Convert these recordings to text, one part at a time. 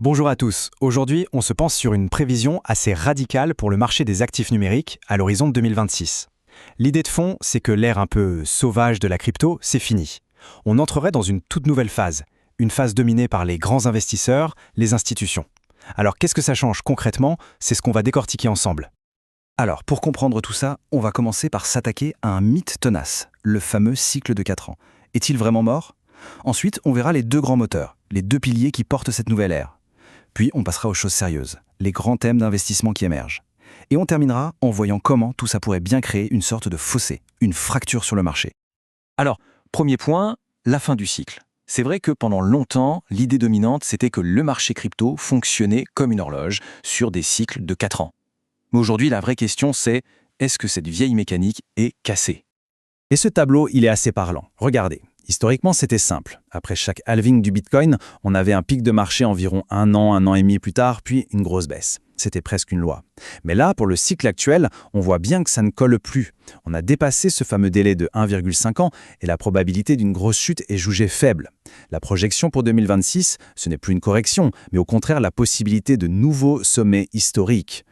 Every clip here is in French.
Bonjour à tous. Aujourd'hui, on se penche sur une prévision assez radicale pour le marché des actifs numériques à l'horizon de 2026. L'idée de fond, c'est que l'ère un peu sauvage de la crypto, c'est fini. On entrerait dans une toute nouvelle phase, une phase dominée par les grands investisseurs, les institutions. Alors qu'est-ce que ça change concrètement? C'est ce qu'on va décortiquer ensemble. Alors, pour comprendre tout ça, on va commencer par s'attaquer à un mythe tenace, le fameux cycle de 4 ans. Est-il vraiment mort? Ensuite, on verra les deux grands moteurs, les deux piliers qui portent cette nouvelle ère. Puis on passera aux choses sérieuses, les grands thèmes d'investissement qui émergent. Et on terminera en voyant comment tout ça pourrait bien créer une sorte de fossé, une fracture sur le marché. Alors, premier point, la fin du cycle. C'est vrai que pendant longtemps, l'idée dominante, c'était que le marché crypto fonctionnait comme une horloge sur des cycles de 4 ans. Mais aujourd'hui, la vraie question, c'est est-ce que cette vieille mécanique est cassée? Et ce tableau, il est assez parlant. Regardez, historiquement, c'était simple. Après chaque halving du Bitcoin, on avait un pic de marché environ un an et demi plus tard, puis une grosse baisse. C'était presque une loi. Mais là, pour le cycle actuel, on voit bien que ça ne colle plus. On a dépassé ce fameux délai de 1,5 ans et la probabilité d'une grosse chute est jugée faible. La projection pour 2026, ce n'est plus une correction, mais au contraire la possibilité de nouveaux sommets historiques.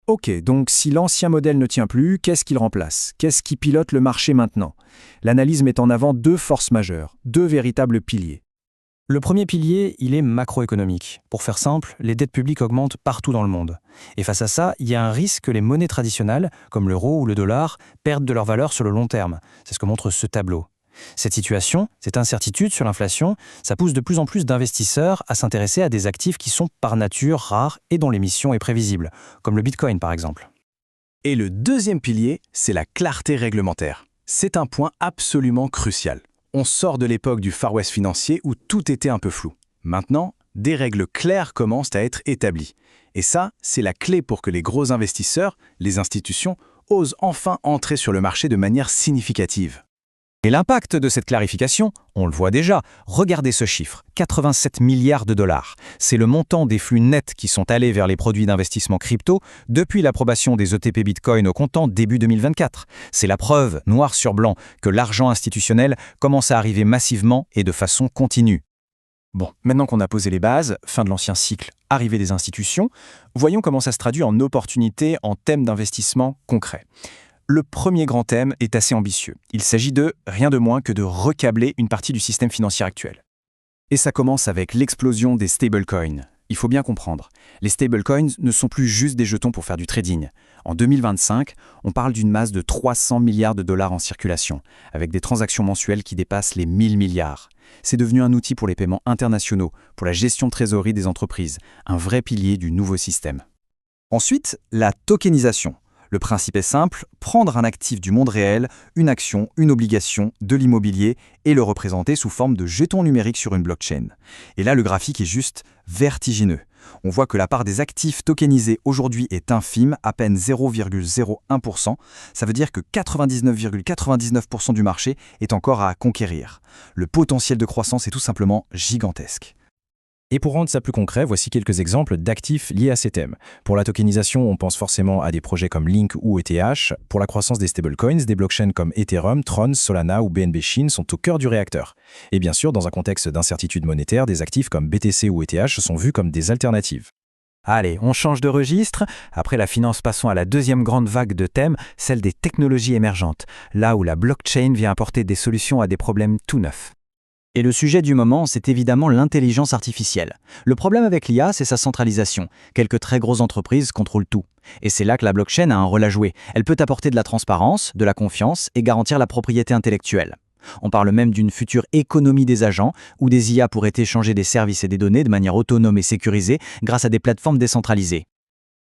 Ok, donc si l'ancien modèle ne tient plus, qu'est-ce qu'il remplace? Qu'est-ce qui pilote le marché maintenant? L'analyse met en avant deux forces majeures, deux véritables piliers. Le premier pilier, il est macroéconomique. Pour faire simple, les dettes publiques augmentent partout dans le monde. Et face à ça, il y a un risque que les monnaies traditionnelles, comme l'euro ou le dollar, perdent de leur valeur sur le long terme. C'est ce que montre ce tableau. Cette situation, cette incertitude sur l'inflation, ça pousse de plus en plus d'investisseurs à s'intéresser à des actifs qui sont par nature rares et dont l'émission est prévisible, comme le Bitcoin par exemple. Et le deuxième pilier, c'est la clarté réglementaire. C'est un point absolument crucial. On sort de l'époque du Far West financier où tout était un peu flou. Maintenant, des règles claires commencent à être établies. Et ça, c'est la clé pour que les gros investisseurs, les institutions, osent enfin entrer sur le marché de manière significative. Et l'impact de cette clarification, on le voit déjà. Regardez ce chiffre, 87 milliards de dollars. C'est le montant des flux nets qui sont allés vers les produits d'investissement crypto depuis l'approbation des ETP Bitcoin au comptant début 2024. C'est la preuve, noir sur blanc, que l'argent institutionnel commence à arriver massivement et de façon continue. Bon, maintenant qu'on a posé les bases, fin de l'ancien cycle, arrivée des institutions, voyons comment ça se traduit en opportunités, en thèmes d'investissement concrets. Le premier grand thème est assez ambitieux. Il s'agit de rien de moins que de recabler une partie du système financier actuel. Et ça commence avec l'explosion des stablecoins. Il faut bien comprendre, les stablecoins ne sont plus juste des jetons pour faire du trading. En 2025, on parle d'une masse de 300 milliards de dollars en circulation, avec des transactions mensuelles qui dépassent les 1000 milliards. C'est devenu un outil pour les paiements internationaux, pour la gestion de trésorerie des entreprises, un vrai pilier du nouveau système. Ensuite, la tokenisation. Le principe est simple, prendre un actif du monde réel, une action, une obligation, de l'immobilier, et le représenter sous forme de jeton numérique sur une blockchain. Et là, le graphique est juste vertigineux. On voit que la part des actifs tokenisés aujourd'hui est infime, à peine 0,01%. Ça veut dire que 99,99% du marché est encore à conquérir. Le potentiel de croissance est tout simplement gigantesque. Et pour rendre ça plus concret, voici quelques exemples d'actifs liés à ces thèmes. Pour la tokenisation, on pense forcément à des projets comme Link ou ETH. Pour la croissance des stablecoins, des blockchains comme Ethereum, Tron, Solana ou BNB Chine sont au cœur du réacteur. Et bien sûr, dans un contexte d'incertitude monétaire, des actifs comme BTC ou ETH sont vus comme des alternatives. Allez, on change de registre. Après la finance, passons à la deuxième grande vague de thèmes, celle des technologies émergentes, là où la blockchain vient apporter des solutions à des problèmes tout neufs. Et le sujet du moment, c'est évidemment l'intelligence artificielle. Le problème avec l'IA, c'est sa centralisation. Quelques très grosses entreprises contrôlent tout. Et c'est là que la blockchain a un rôle à jouer. Elle peut apporter de la transparence, de la confiance et garantir la propriété intellectuelle. On parle même d'une future économie des agents, où des IA pourraient échanger des services et des données de manière autonome et sécurisée grâce à des plateformes décentralisées.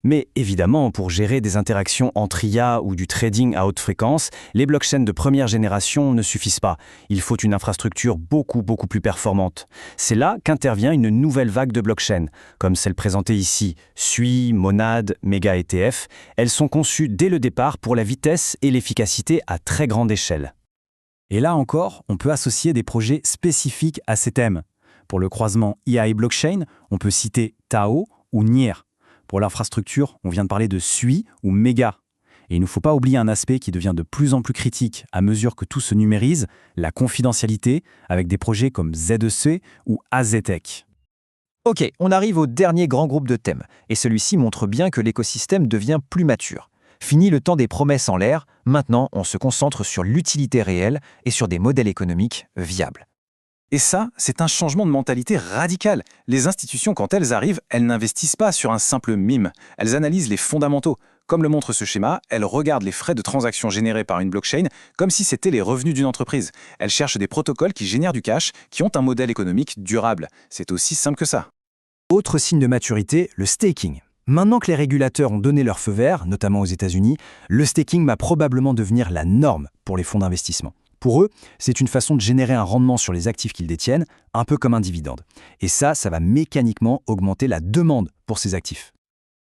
Mais évidemment, pour gérer des interactions entre IA ou du trading à haute fréquence, les blockchains de première génération ne suffisent pas. Il faut une infrastructure beaucoup plus performante. C'est là qu'intervient une nouvelle vague de blockchains, comme celle présentée ici, SUI, Monad, Mega ETF. Elles sont conçues dès le départ pour la vitesse et l'efficacité à très grande échelle. Et là encore, on peut associer des projets spécifiques à ces thèmes. Pour le croisement IA et blockchain, on peut citer Tao ou Nier. Pour l'infrastructure, on vient de parler de SUI ou Mega. Et il ne faut pas oublier un aspect qui devient de plus en plus critique à mesure que tout se numérise, la confidentialité, avec des projets comme ZEC ou AZTech. Ok, on arrive au dernier grand groupe de thèmes, et celui-ci montre bien que l'écosystème devient plus mature. Fini le temps des promesses en l'air, maintenant on se concentre sur l'utilité réelle et sur des modèles économiques viables. Et ça, c'est un changement de mentalité radical. Les institutions, quand elles arrivent, elles n'investissent pas sur un simple mime. Elles analysent les fondamentaux. Comme le montre ce schéma, elles regardent les frais de transaction générés par une blockchain comme si c'était les revenus d'une entreprise. Elles cherchent des protocoles qui génèrent du cash, qui ont un modèle économique durable. C'est aussi simple que ça. Autre signe de maturité, le staking. Maintenant que les régulateurs ont donné leur feu vert, notamment aux États-Unis, le staking va probablement devenir la norme pour les fonds d'investissement. Pour eux, c'est une façon de générer un rendement sur les actifs qu'ils détiennent, un peu comme un dividende. Et ça va mécaniquement augmenter la demande pour ces actifs.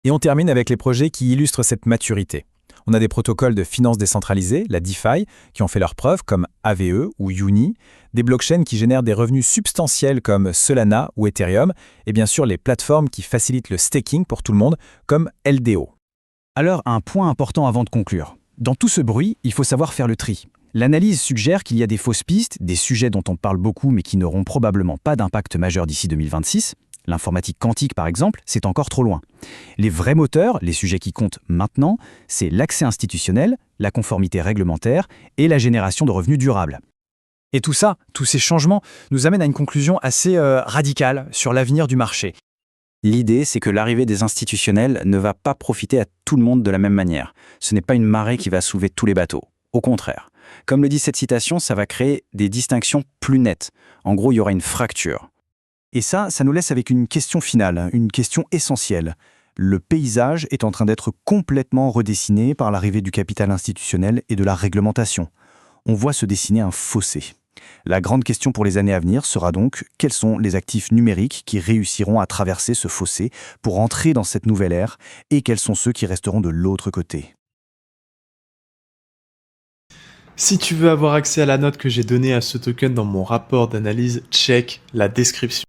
Et on termine avec les projets qui illustrent cette maturité. On a des protocoles de finance décentralisée, la DeFi, qui ont fait leurs preuves comme AVE ou Uni, des blockchains qui génèrent des revenus substantiels comme Solana ou Ethereum, et bien sûr les plateformes qui facilitent le staking pour tout le monde comme LDO. Alors, un point important avant de conclure. Dans tout ce bruit, il faut savoir faire le tri. L'analyse suggère qu'il y a des fausses pistes, des sujets dont on parle beaucoup mais qui n'auront probablement pas d'impact majeur d'ici 2026. L'informatique quantique, par exemple, c'est encore trop loin. Les vrais moteurs, les sujets qui comptent maintenant, c'est l'accès institutionnel, la conformité réglementaire et la génération de revenus durables. Et tout ça, tous ces changements, nous amènent à une conclusion assez radicale sur l'avenir du marché. L'idée, c'est que l'arrivée des institutionnels ne va pas profiter à tout le monde de la même manière. Ce n'est pas une marée qui va soulever tous les bateaux. Au contraire. Comme le dit cette citation, ça va créer des distinctions plus nettes. En gros, il y aura une fracture. Et ça nous laisse avec une question finale, une question essentielle. Le paysage est en train d'être complètement redessiné par l'arrivée du capital institutionnel et de la réglementation. On voit se dessiner un fossé. La grande question pour les années à venir sera donc quels sont les actifs numériques qui réussiront à traverser ce fossé pour entrer dans cette nouvelle ère et quels sont ceux qui resteront de l'autre côté. Si tu veux avoir accès à la note que j'ai donnée à ce token dans mon rapport d'analyse, check la description.